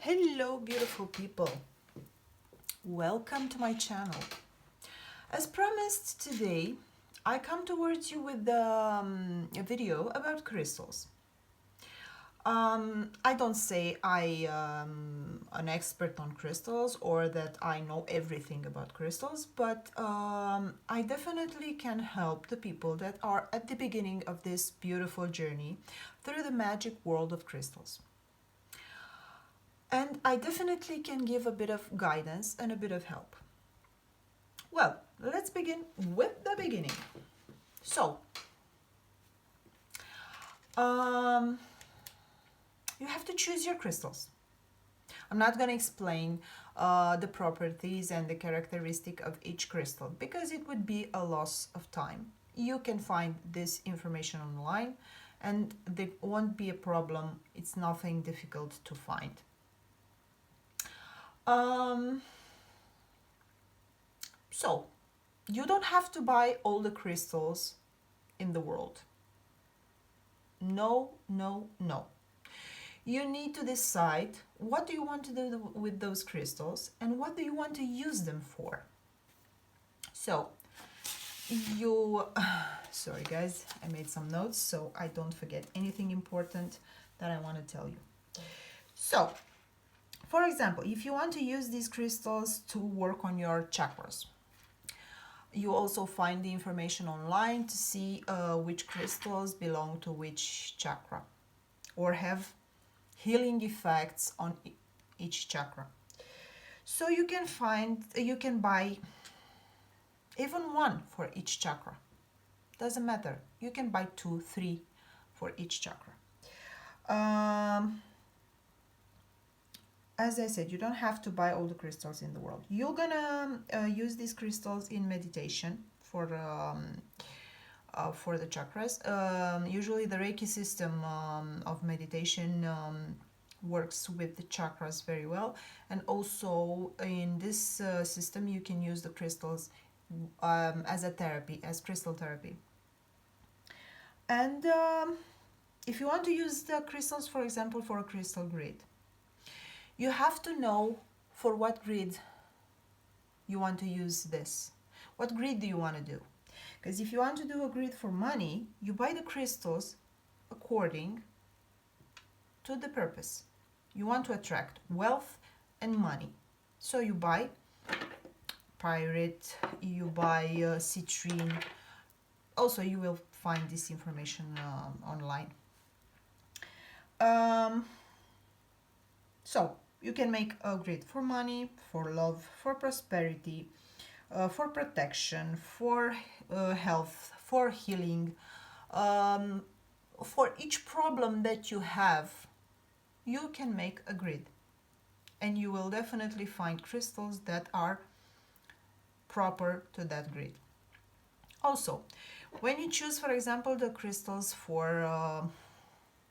Hello, beautiful people. Welcome to my channel. As promised today, I come towards you with a video about crystals. I don't say I am an expert on crystals or that I know everything about crystals, but I definitely can help the people that are at the beginning of this beautiful journey through the magic world of crystals. And I definitely can give a bit of guidance and a bit of help. Well, let's begin with the beginning. So, um, you have to choose your crystals. I'm not going to explain the properties and the characteristic of each crystal because it would be a loss of time. You can find this information online and there won't be a problem. It's nothing difficult to find. So, you don't have to buy all the crystals in the world. No, no, no. You need to decide what do you want to do with those crystals and what do you want to use them for. So, sorry guys, I made some notes so I don't forget anything important that I want to tell you. So, for example, if you want to use these crystals to work on your chakras, you also find the information online to see which crystals belong to which chakra or have healing effects on each chakra. So you can buy even one for each chakra. Doesn't matter. You can buy 2, 3 for each chakra. As I said, you don't have to buy all the crystals in the world. You're gonna use these crystals in meditation for the chakras. Usually the Reiki system of meditation works with the chakras very well, and also in this system you can use the crystals as a therapy, as crystal therapy. And if you want to use the crystals, for example, for a crystal grid, you have to know for what grid you want to use this. What grid do you want to do? Because if you want to do a grid for money, you buy the crystals according to the purpose. You want to attract wealth and money. So you buy pyrite, you buy citrine. Also, you will find this information online. So you can make a grid for money, for love, for prosperity, for protection, for health, for healing. For each problem that you have, you can make a grid. And you will definitely find crystals that are proper to that grid. Also, when you choose, for example, the crystals for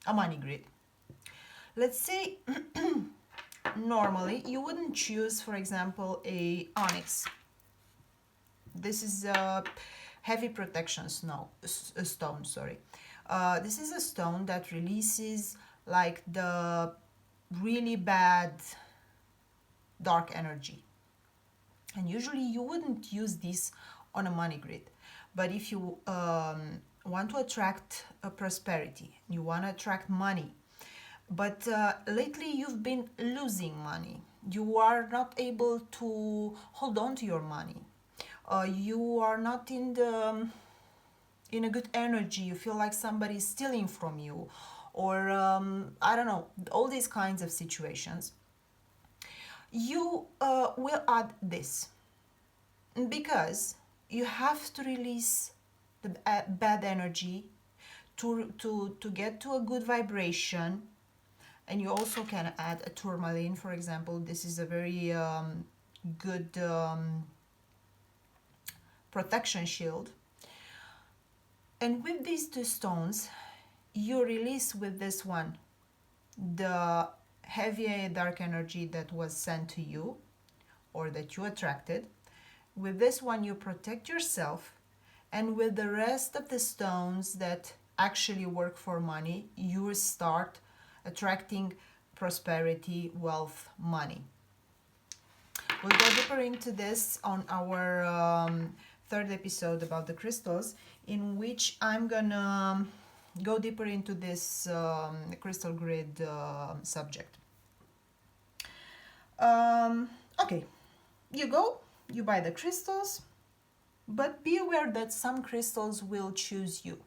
a money grid, let's say normally you wouldn't choose, for example, a onyx. This is a heavy protection stone. Sorry, this is a stone that releases like the really bad dark energy, and usually you wouldn't use this on a money grid. But if you want to attract a prosperity, you want to attract money, but lately you've been losing money, you are not able to hold on to your money, you are not in a good energy, you feel like somebody's stealing from you, or I don't know, all these kinds of situations, you will add this, because you have to release the bad energy to get to a good vibration. And you also can add a tourmaline, for example. This is a very good protection shield. And with these two stones, you release with this one the heavy dark energy that was sent to you or that you attracted. With this one, you protect yourself. And with the rest of the stones that actually work for money, you start attracting prosperity, wealth, money. We'll go deeper into this on our third episode about the crystals, in which I'm gonna go deeper into this crystal grid subject. Okay, you go, you buy the crystals, but be aware that some crystals will choose you.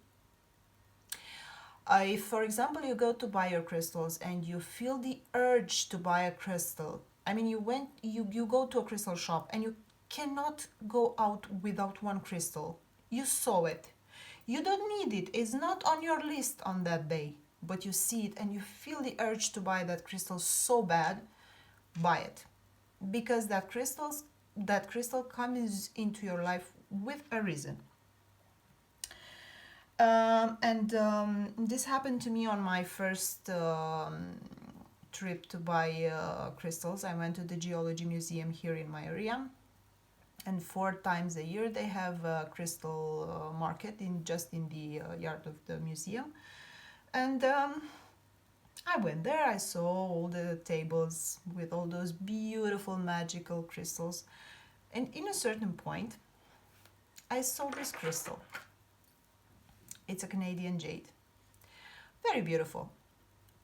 If, for example, you go to buy your crystals and you feel the urge to buy a crystal, I mean, you go to a crystal shop and you cannot go out without one crystal. You saw it. You don't need it. It's not on your list on that day, but you see it and you feel the urge to buy that crystal so bad, buy it. Because that crystal comes into your life with a reason. This happened to me on my first trip to buy crystals. I went to the Geology Museum here in my area, and 4 times a year they have a crystal market in the yard of the museum. And I went there. I saw all the tables with all those beautiful magical crystals, and in a certain point, I saw this crystal. It's a Canadian jade. Very beautiful.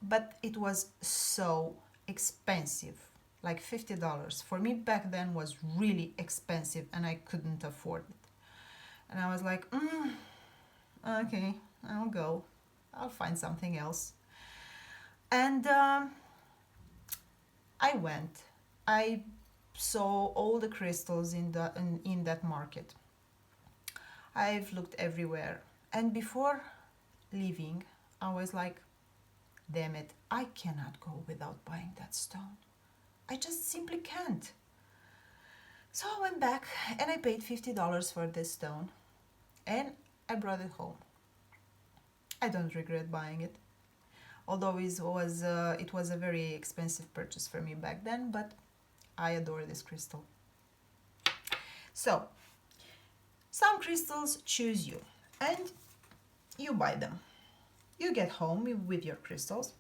But it was so expensive, like $50. For me back then was really expensive and I couldn't afford it. And I was like, okay, I'll go. I'll find something else. And I went. I saw all the crystals in that market. I've looked everywhere. And before leaving, I was like, damn it, I cannot go without buying that stone. I just simply can't. So I went back and I paid $50 for this stone and I brought it home. I don't regret buying it, although it was a very expensive purchase for me back then, but I adore this crystal. So, some crystals choose you and you buy them. You get home with your crystals.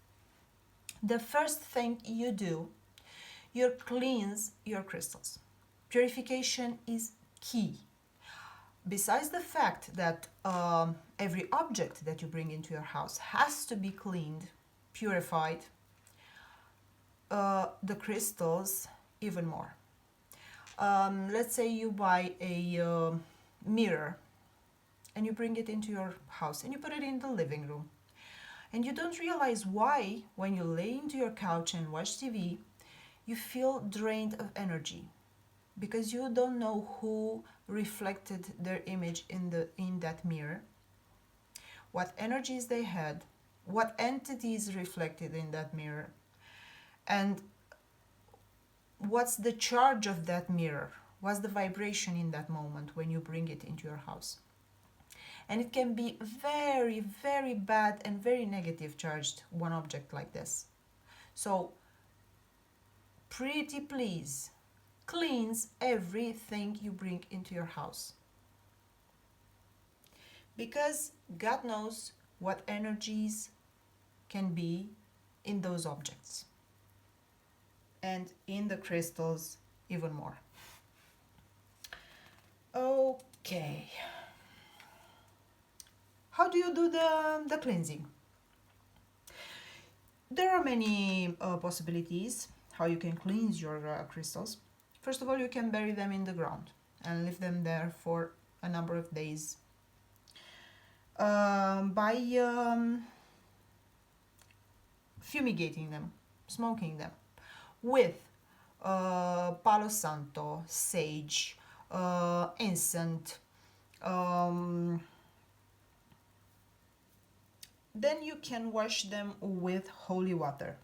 The first thing you do, you cleanse your crystals. Purification is key. Besides the fact that every object that you bring into your house has to be cleaned, purified, the crystals even more. Let's say you buy a mirror and you bring it into your house and you put it in the living room. And you don't realize why, when you lay into your couch and watch TV, you feel drained of energy. Because you don't know who reflected their image in that mirror, what energies they had, what entities reflected in that mirror, and what's the charge of that mirror, what's the vibration in that moment when you bring it into your house. And it can be very, very bad and very negative charged, one object like this. So, pretty please, cleanse everything you bring into your house. Because God knows what energies can be in those objects. And in the crystals, even more. Okay. How do you do the cleansing? There are many possibilities how you can cleanse your crystals. First of all, you can bury them in the ground and leave them there for a number of days. By fumigating them, smoking them with Palo Santo, sage, incense. Then you can wash them with holy water.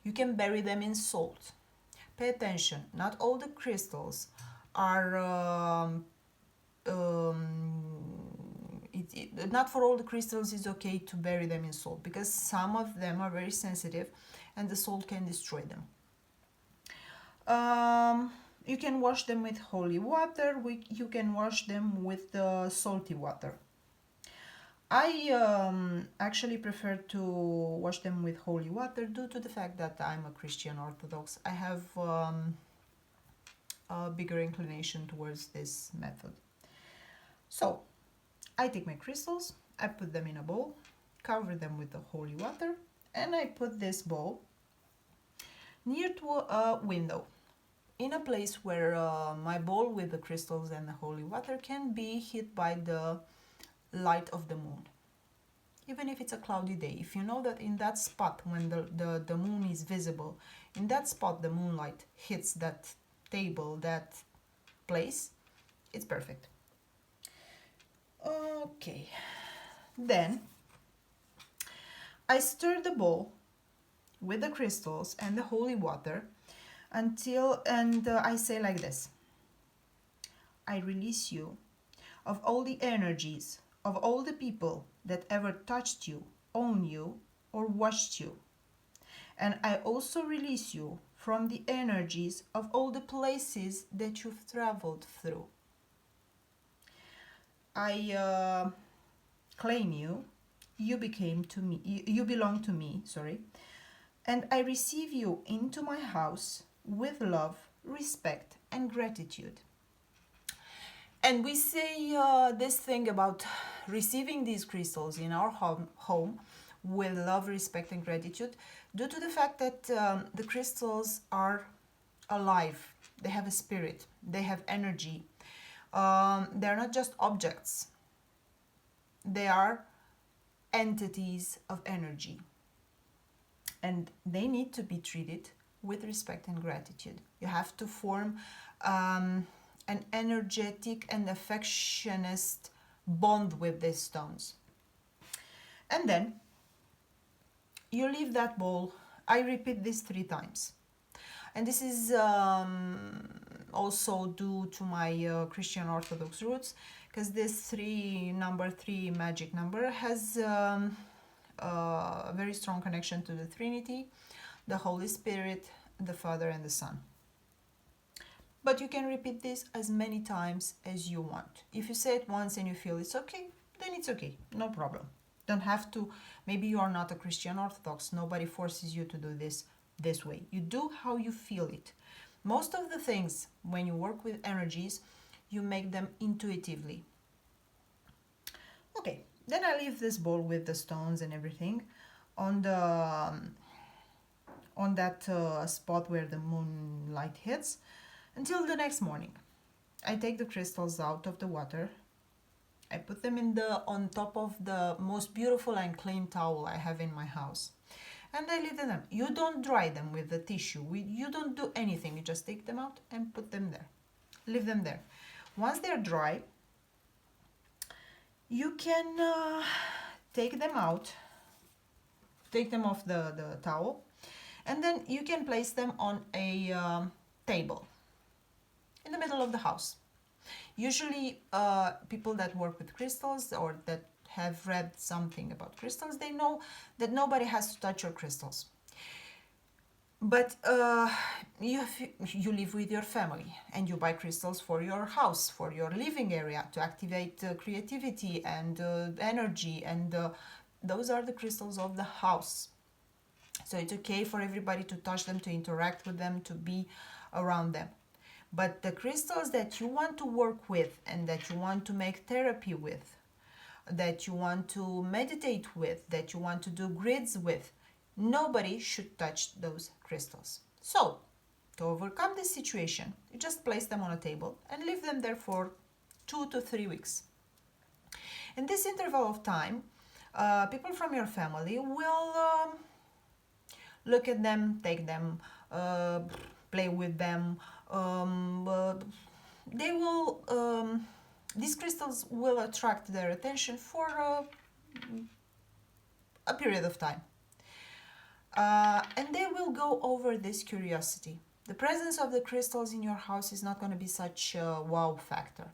You can bury them in salt. Pay attention, not all the crystals are not for all the crystals is okay to bury them in salt, because some of them are very sensitive and the salt can destroy them. You can wash them with holy water. You can wash them with salty water. I actually prefer to wash them with holy water due to the fact that I'm a Christian Orthodox. I have a bigger inclination towards this method. So I take my crystals, I put them in a bowl, cover them with the holy water, and I put this bowl near to a window, in a place where my bowl with the crystals and the holy water can be hit by the light of the moon. Even if it's a cloudy day, if you know that in that spot when the moon is visible, in that spot the moonlight hits that table, that place, it's perfect. Okay, then I stir the bowl with the crystals and the holy water until, and I say like this: I release you of all the energies of all the people that ever touched you, owned you, or washed you. And I also release you from the energies of all the places that you've traveled through. I claim you. You became to me. You belong to me. Sorry. And I receive you into my house with love, respect, and gratitude. And we say this thing about receiving these crystals in our home with love, respect, and gratitude due to the fact that the crystals are alive. They have a spirit, they have energy. They're not just objects, they are entities of energy. And they need to be treated with respect and gratitude. You have to form an energetic and affectionist bond with these stones. And then you leave that bowl. I repeat this 3 times. And this is also due to my Christian Orthodox roots, because this number 3 magic number has a very strong connection to the Trinity, the Holy Spirit, the Father, and the Son. But you can repeat this as many times as you want. If you say it once and you feel it's okay, then it's okay, no problem. Don't have to. Maybe you are not a Christian Orthodox. Nobody forces you to do this way. You do how you feel it. Most of the things, when you work with energies, you make them intuitively. Okay, then I leave this bowl with the stones and everything on that spot where the moonlight hits until the next morning. I take the crystals out of the water. I put them on top of the most beautiful and clean towel I have in my house. And I leave them. You don't dry them with the tissue. You don't do anything. You just take them out and put them there. Leave them there. Once they're dry, you can take them out, take them off the towel, and then you can place them on a table in the middle of the house. Usually people that work with crystals or that have read something about crystals, they know that nobody has to touch your crystals. But you live with your family and you buy crystals for your house, for your living area, to activate creativity and energy, and those are the crystals of the house. So it's okay for everybody to touch them, to interact with them, to be around them. But the crystals that you want to work with and that you want to make therapy with, that you want to meditate with, that you want to do grids with, nobody should touch those crystals. So, to overcome this situation, you just place them on a table and leave them there for 2 to 3 weeks. In this interval of time, people from your family will look at them, take them, play with them. They will, these crystals will attract their attention for a period of time. And they will go over this curiosity. The presence of the crystals in your house is not going to be such a wow factor.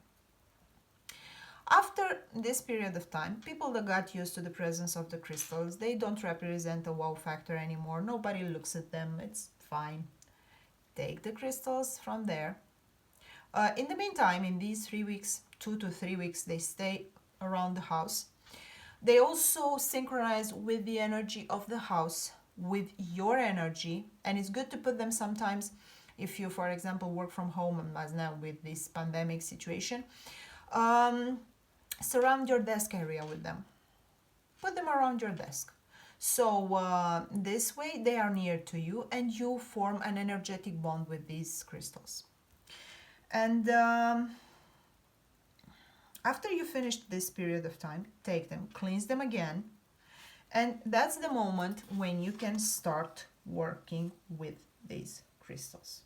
After this period of time, people that got used to the presence of the crystals, they don't represent a wow factor anymore. Nobody looks at them. It's fine. Take the crystals from there. In the meantime, in these 3 weeks, 2 to 3 weeks, they stay around the house. They also synchronize with the energy of the house, with your energy, and it's good to put them sometimes if you, for example, work from home, and as now with this pandemic situation. Surround your desk area with them. Put them around your desk. So this way they are near to you and you form an energetic bond with these crystals. And after you finish this period of time, take them, cleanse them again, and that's the moment when you can start working with these crystals.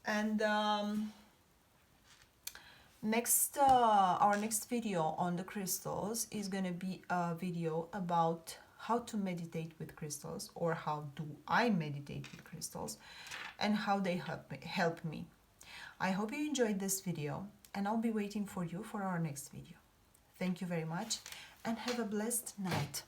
And our next video on the crystals is going to be a video about how to meditate with crystals, or how do I meditate with crystals, and how they help me. I hope you enjoyed this video, and I'll be waiting for you for our next video. Thank you very much, and have a blessed night.